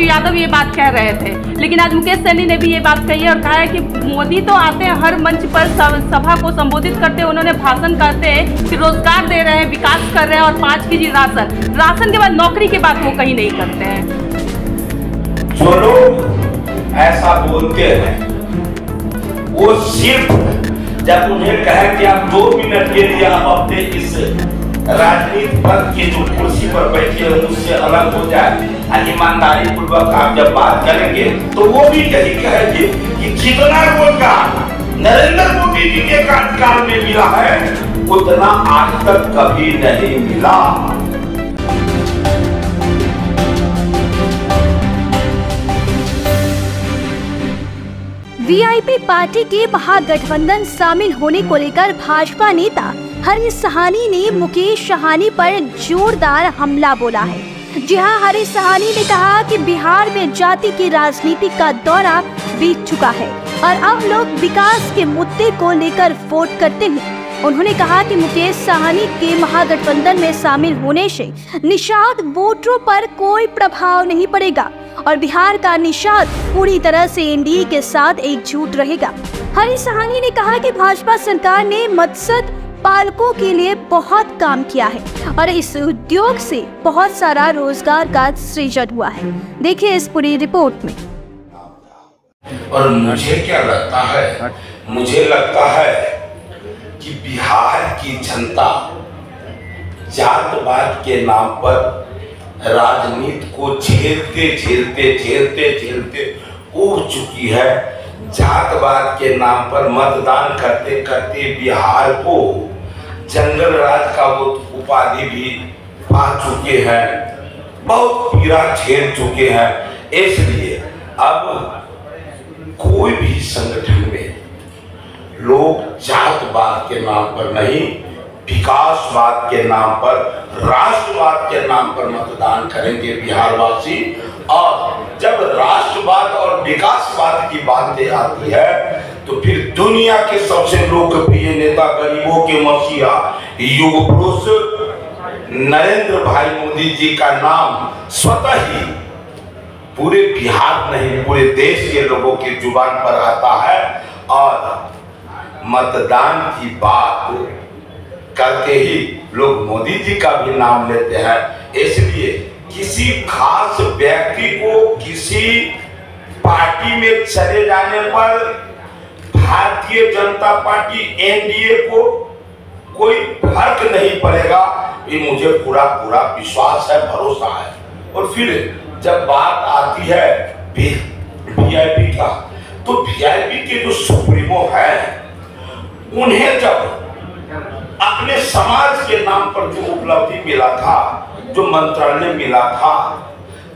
तेजस्वी यादव ये बात कह रहे थे, लेकिन आज मुकेश सहनी ने भी ये बात कही है और कहा है कि मोदी तो आते हैं हर मंच पर सभा को संबोधित करते हैं, उन्होंने भाषण करते हैं कि रोजगार दे रहे हैं, विकास कर रहे हैं और 5 केजी राशन के बाद नौकरी की बात वो कहीं नहीं करते हैं। जो लोग ऐसा बोलते हैं वो सिर्फ जब उन्हें कहे कि आप 2 मिनट के लिए आप अपने इस राजनीति पद के जो कुर्सी पर बैठे हैं उससे अलग हो जाए, ईमानदारी पूर्वक आप जब बात करेंगे तो वो भी यही कहेंगे कि जितना रोजगार नरेंद्र मोदी जी के कार्यकाल में मिला है उतना आज तक कभी नहीं मिला। वीआईपी पार्टी के महागठबंधन शामिल होने को लेकर भाजपा नेता हरीश सहानी ने मुकेश सहनी पर जोरदार हमला बोला है। जी हां, हरीश सहानी ने कहा कि बिहार में जाति की राजनीति का दौरा बीत चुका है और अब लोग विकास के मुद्दे को लेकर वोट करते हैं। उन्होंने कहा कि मुकेश सहनी के महागठबंधन में शामिल होने से निषाद वोटरों पर कोई प्रभाव नहीं पड़ेगा और बिहार का निषाद पूरी तरह से एनडीए के साथ एकजुट रहेगा। हरीश सहानी ने कहा कि भाजपा सरकार ने मत्स्य पालकों के लिए बहुत काम किया है और इस उद्योग से बहुत सारा रोजगार का सृजन हुआ है। देखिए इस पूरी रिपोर्ट में। और मुझे क्या लगता है, मुझे लगता है कि बिहार की जनता जातवाद के नाम पर राजनीति को झेलते उब चुकी है। जातवाद के नाम पर मतदान करते करते बिहार को जंगल राज का वो उपाधि भी पा चुके हैं, बहुत पीड़ा झेल चुके हैं। इसलिए अब कोई भी संगठन में लोग जातवाद के नाम पर नहीं, विकासवाद के नाम पर, राष्ट्रवाद के नाम पर मतदान करेंगे बिहारवासी। और जब राष्ट्रवाद और विकासवाद की बातें आती है तो फिर दुनिया के सबसे लोकप्रिय नेता, गरीबों के मसीहा, युग पुरुष नरेंद्र भाई मोदी जी का नाम स्वतः ही पूरे बिहार नहीं पूरे देश के लोगों की जुबान पर आता है और मतदान की बात करके ही लोग मोदी जी का भी नाम लेते हैं। इसलिए किसी खास व्यक्ति को किसी पार्टी में चले जाने पर भारतीय जनता पार्टी एनडीए को कोई फर्क नहीं पड़ेगा, ये मुझे पूरा विश्वास है, भरोसा है। और फिर जब बात आती है वीआईपी का, तो वीआईपी के जो सुप्रीमो है उन्हें जब अपने समाज के नाम पर जो उपलब्धि मिला था, जो मंत्रालय मिला था,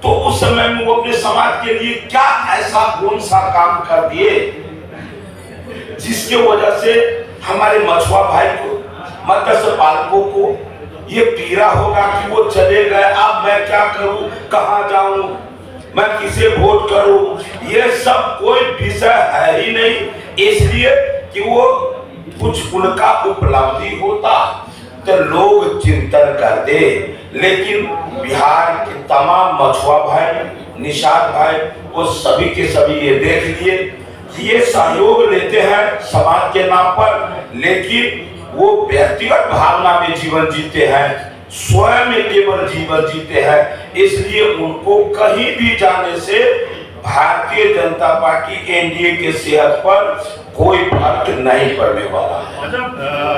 तो उस समय में वो अपने समाज के लिए क्या ऐसा कौन सा काम कर दिए जिसके वजह से हमारे मछुआ भाई को, मत्स्य पालकों को ये पीड़ा होगा कि वो चले गए, अब मैं क्या करूं, कहां जाऊं, मैं किसे वोट करूं। ये सब कोई विषय है ही नहीं, इसलिए कि वो कुछ उनका उपलब्धि होता तो लोग चिंतन करते। लेकिन बिहार के तमाम मछुआ भाई, निषाद भाई, वो सभी के सभी ये देख लिए कि ये सहयोग लेते हैं समाज के नाम पर, लेकिन वो व्यक्तिगत भावना में जीवन जीते हैं, स्वयं में केवल जीवन जीते हैं। इसलिए उनको कहीं भी जाने से भारतीय जनता पार्टी एनडीए के सेहत पर कोई फर्क नहीं पड़ने वाला है।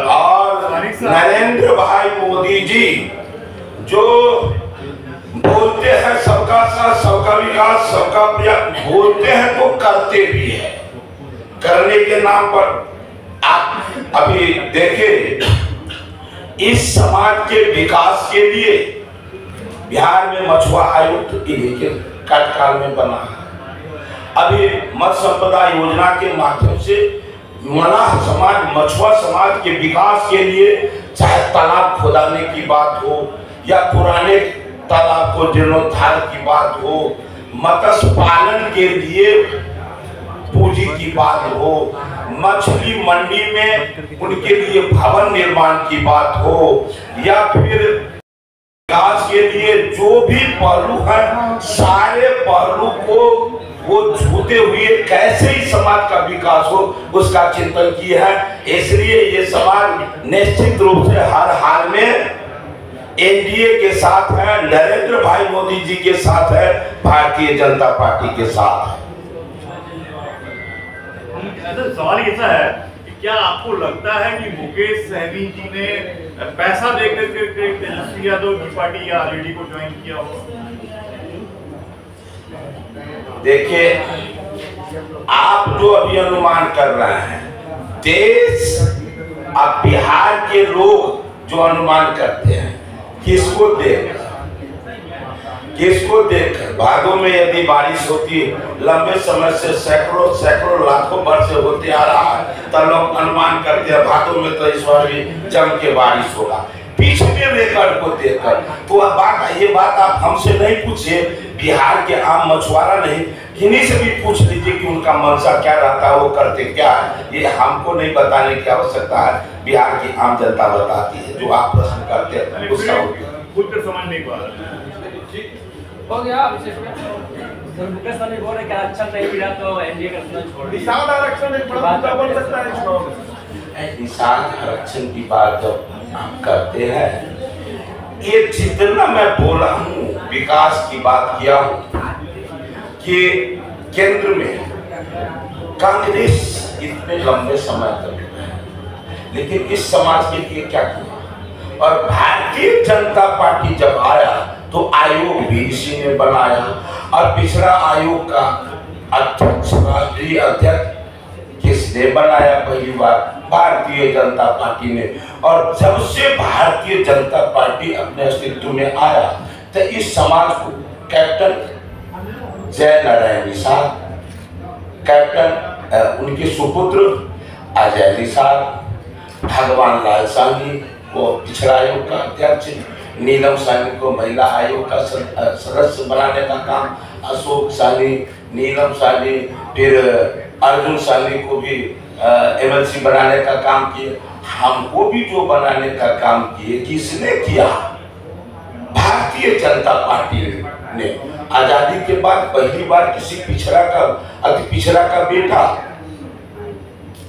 और नरेंद्र भाई मोदी जी जो बोलते हैं सबका साथ, सबका विकास, सबका प्रयास, बोलते हैं तो करते भी है। करने के नाम पर आप अभी देखें, इस समाज के विकास के लिए बिहार में मछुआ आयुक्त इन्हीं के कार्यकाल में बना है। अभी मत्स्य संपदा योजना के माध्यम से मलाह समाज, मछुआ समाज के विकास के लिए चाहे तालाब खोदाने की बात हो या पुराने तालाब को जीर्णोद्धार की बात हो, मत्स्य पालन के लिए पूंजी की बात हो, मछली मंडी में उनके लिए भवन निर्माण की बात हो, या फिर विकास के लिए जो भी पहलू है सारे पहलू वो झूठे हुए कैसे ही समाज का विकास हो उसका चिंतन किया है। इसलिए ये समाज निश्चित रूप से हर हाल में एनडीए के साथ है, नरेंद्र भाई मोदी जी के साथ है, भारतीय जनता पार्टी के साथ है। सवाल ऐसा है कि क्या आपको लगता है कि मुकेश सहनी जी ने पैसा देकर के तेजस्वी यादव की पार्टी या आरजेडी को ज्वाइन किया होगा? देखिए, आप जो अभी अनुमान कर रहे हैं, देश अब बिहार के लोग जो अनुमान करते हैं किसको देखकर भादों में यदि बारिश होती लंबे समय से सैकड़ों लाखों वर्ष से होते आ रहा है तो लोग अनुमान करते हैं भादों में तो इस बार भी जम के बारिश होगा पिछले रिकॉर्ड को देखकर। तो ये बात आप हमसे नहीं पूछिए, बिहार के आम मछुआरा नहीं, किन्हीं से भी पूछ लीजिए कि उनका मंशा क्या रहता है, वो करते क्या है। ये हमको नहीं बताने की आवश्यकता है, बिहार की आम जनता बताती है। जो आप प्रश्न करते हैं उसका खुद कर समझ नहीं पा रहा हो गया। मुकेश सहनी बोल रहे कि आरक्षण नहीं मिला तो एनडीए का चुनाव छोड़ दिया। निषाद आरक्षण एक बड़ा मुद्दा बन सकता है चुनाव में। निषाद आरक्षण की बात जब आप करते हैं, ये जितना मैं बोला हूँ विकास की बात किया हूँ कि केंद्र में कांग्रेस इतने लंबे समय तक, लेकिन इस समाज के लिए क्या किया। और भारतीय जनता पार्टी जब आया तो आयोग भी इसी ने बनाया और पिछड़ा आयोग का अध्यक्ष, राष्ट्रीय अध्यक्ष किसने बनाया? पहली बार भारतीय जनता पार्टी ने। और जब से भारतीय जनता पार्टी अपने अस्तित्व में आया तो इस समाज को कैप्टन जय नारायण निषाद, कैप्टन उनके सुपुत्र अजय निषाद, भगवान लाल साहनी को पिछड़ा आयोग का अध्यक्ष, नीलम साहनी को महिला आयोग का सदस्य बनाने का काम, अशोक साहनी, नीलम साहनी, फिर अर्जुन साहनी को भी एमएलसी बनाने का काम किए। हमको भी जो बनाने का काम किए किसने किया? भारतीय जनता पार्टी ने। आजादी के बाद पहली बार किसी पिछड़ा का, अति पिछड़ा का बेटा,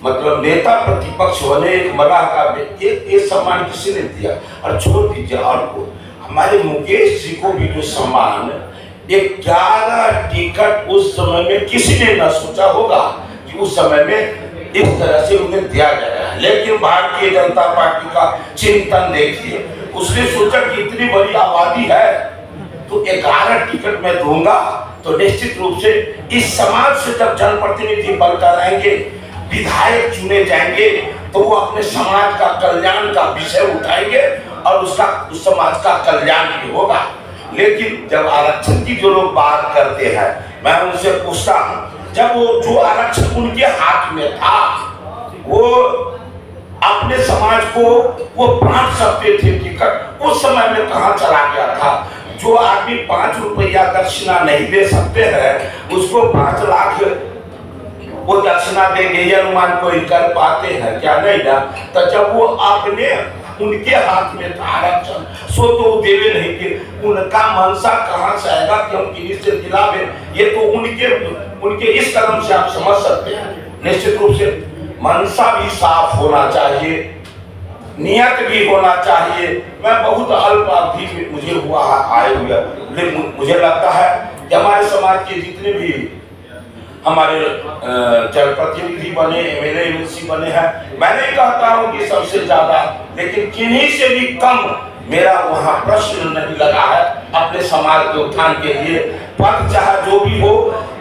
मतलब नेता प्रतिपक्ष बने, एक मराह का ये सम्मान किसी ने दिया। और छोड़ दीजिए और को, हमारे मुकेश जी को भी जो सम्मान 11 टिकट उस समय में किसी ने न सोचा होगा कि उस समय में इस तरह से उन्हें दिया गया है। लेकिन भारतीय जनता पार्टी का चिंतन देखिए, उसने सोचा कि इतनी बड़ी आबादी है तो 11 टिकट मैं दूंगा तो निश्चित रूप से इस समाज से जब जनप्रतिनिधि बनकर आएंगे, विधायक चुने जाएंगे तो वो अपने समाज का कल्याण का विषय उठाएंगे और उसका उस समाज का कल्याण भी होगा। लेकिन जब आरक्षण की जो लोग बात करते हैं, मैं उनसे पूछता हूँ, जब वो जो आरक्षण उनके हाथ में था वो अपने समाज को वो बांट सकते थे टिकट, उस समय में कहाँ चला गया था? जो आदमी 5 रुपया दक्षिणा नहीं दे सकते हैं उसको 5 लाख वो दक्षिणा देंगे, ये अनुमान कोई कर पाते हैं क्या? नहीं ना। तो जब वो आपने उनके हाथ में था आरक्षण, सो तो देवे नहीं कि उनका मनसा कहाँ से आएगा कि हम किसी से दिलावे? ये तो उनके इस कदम से आप समझ सकते हैं। निश्चित रूप से मनसा भी साफ होना चाहिए, नियत भी होना चाहिए। मैं बहुत अल्प अवधि में मुझे हुआ आए हुए, लेकिन मुझे लगता है कि हमारे समाज के जितने भी हमारे जनप्रतिनिधि बने, एमएलए एमएलसी बने हैं, मैं नहीं कहता हूँ कि सबसे ज्यादा, लेकिन किन्हीं से भी कम मेरा वहाँ प्रश्न नहीं लगा है अपने समाज के उत्थान के लिए। पद चाहे जो भी हो,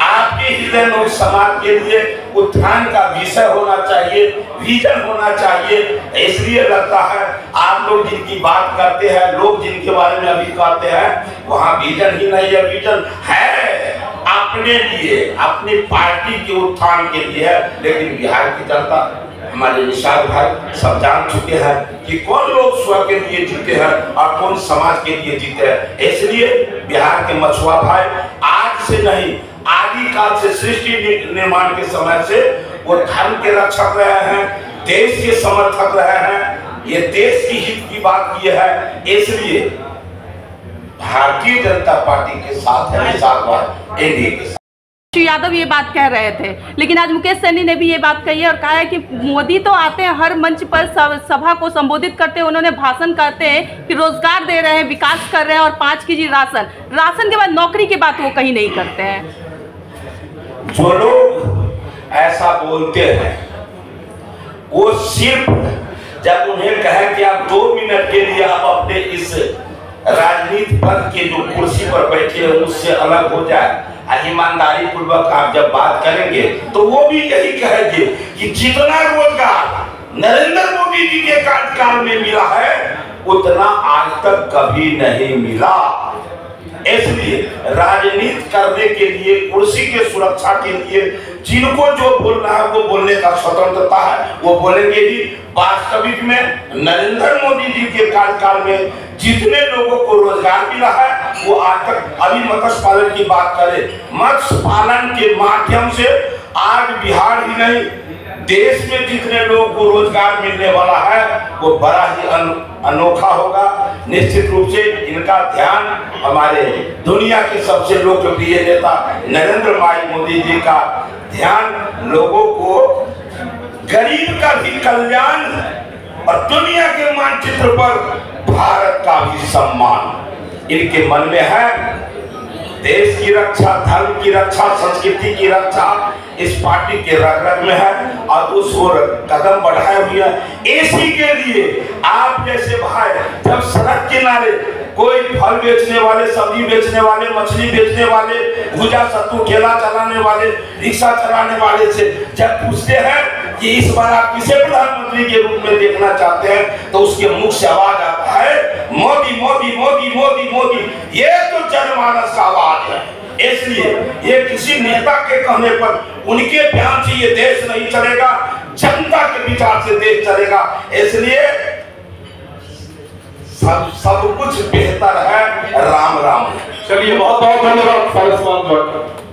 आपके हृदय में उस समाज के लिए उत्थान का विषय होना चाहिए, विजन होना चाहिए। इसलिए लगता है आप लोग जिनकी बात करते हैं, लोग जिनके बारे में अभी कहते हैं, वहाँ विजन ही नहीं है। विजन है अपने लिए, अपनी पार्टी के उत्थान के लिए है। लेकिन बिहार की जनता, हमारे निषाद भाई सब जान चुके हैं कि कौन लोग स्व के लिए जीते हैं और कौन समाज के लिए जीते हैं। इसलिए बिहार के मछुआ भाई आज से नहीं, आदिकाल से, सृष्टि निर्माण के समय से वो धर्म के रक्षक रहे हैं, देश के समर्थक रहे हैं, ये देश की हित की बात की है। इसलिए भारतीय जनता पार्टी के साथ है, निषाद भाई एनडीए के साथ। यादव ये बात कह रहे थे, लेकिन आज मुकेश सहनी ने भी ये बात कही है और कहा है कि मोदी तो आते हैं हर मंच पर सभा को संबोधित करते हैं, उन्होंने भाषण करते हैं कि रोजगार दे रहे हैं, विकास कर रहे हैं और 5 केजी राशन के बाद नौकरी की बात वो कहीं नहीं करते हैं। जो लोग ऐसा बोलते हैं वो सिर्फ जब उन्हें कहे कि आप 2 मिनट के लिए आप अपने इस राजनीति पद के जो कुर्सी पर बैठे हैं उससे अलग हो जाए, ईमानदारी पूर्वक आप जब बात करेंगे तो वो भी यही कहेंगे कि जितना रोजगार नरेंद्र मोदी जी के कार्यकाल में मिला है उतना आज तक कभी नहीं मिला। इसलिए राजनीति करने के लिए, कुर्सी के सुरक्षा के लिए जिनको जो बोलना है वो बोलने का स्वतंत्रता है, वो बोलेंगे ही। वास्तविक में नरेंद्र मोदी जी के कार्यकाल में जितने लोगों को रोजगार मिला है वो आज तक, अभी मत्स्य पालन की बात करें, मत्स्य पालन के माध्यम से आज बिहार ही नहीं देश में जितने लोगों को रोजगार मिलने वाला है वो बड़ा ही अनोखा होगा। निश्चित रूप से इनका ध्यान हमारे दुनिया के सबसे लोकप्रिय नेता नरेंद्र भाई मोदी जी का ध्यान लोगों को गरीब का भी कल्याण और दुनिया के मानचित्र पर भारत का भी सम्मान इनके मन में है। देश की रक्षा, धर्म की रक्षा, संस्कृति की रक्षा इस पार्टी के रग रग में है और उस ओर कदम बढ़ाए हुए हैं। इसी के लिए आप जैसे भाई जब सड़क किनारे कोई फल बेचने वाले, सब्जी बेचने वाले, मछली बेचने वाले, भुजा सत्तू ठेला चलाने वाले, रिक्शा चलाने वाले से जब पूछते हैं कि इस बार आप किसे प्रधानमंत्री के रूप में देखना चाहते हैं तो उसके मुख से आवाज आता है मोदी मोदी मोदी मोदी मोदी। ये तो जनमानस का आवाज है। इसलिए ये किसी नेता के कहने पर, उनके बयान से ये देश नहीं चलेगा, जनता के विचार से देश चलेगा। इसलिए सब कुछ बेहतर है। राम राम। चलिए बहुत बहुत धन्यवाद।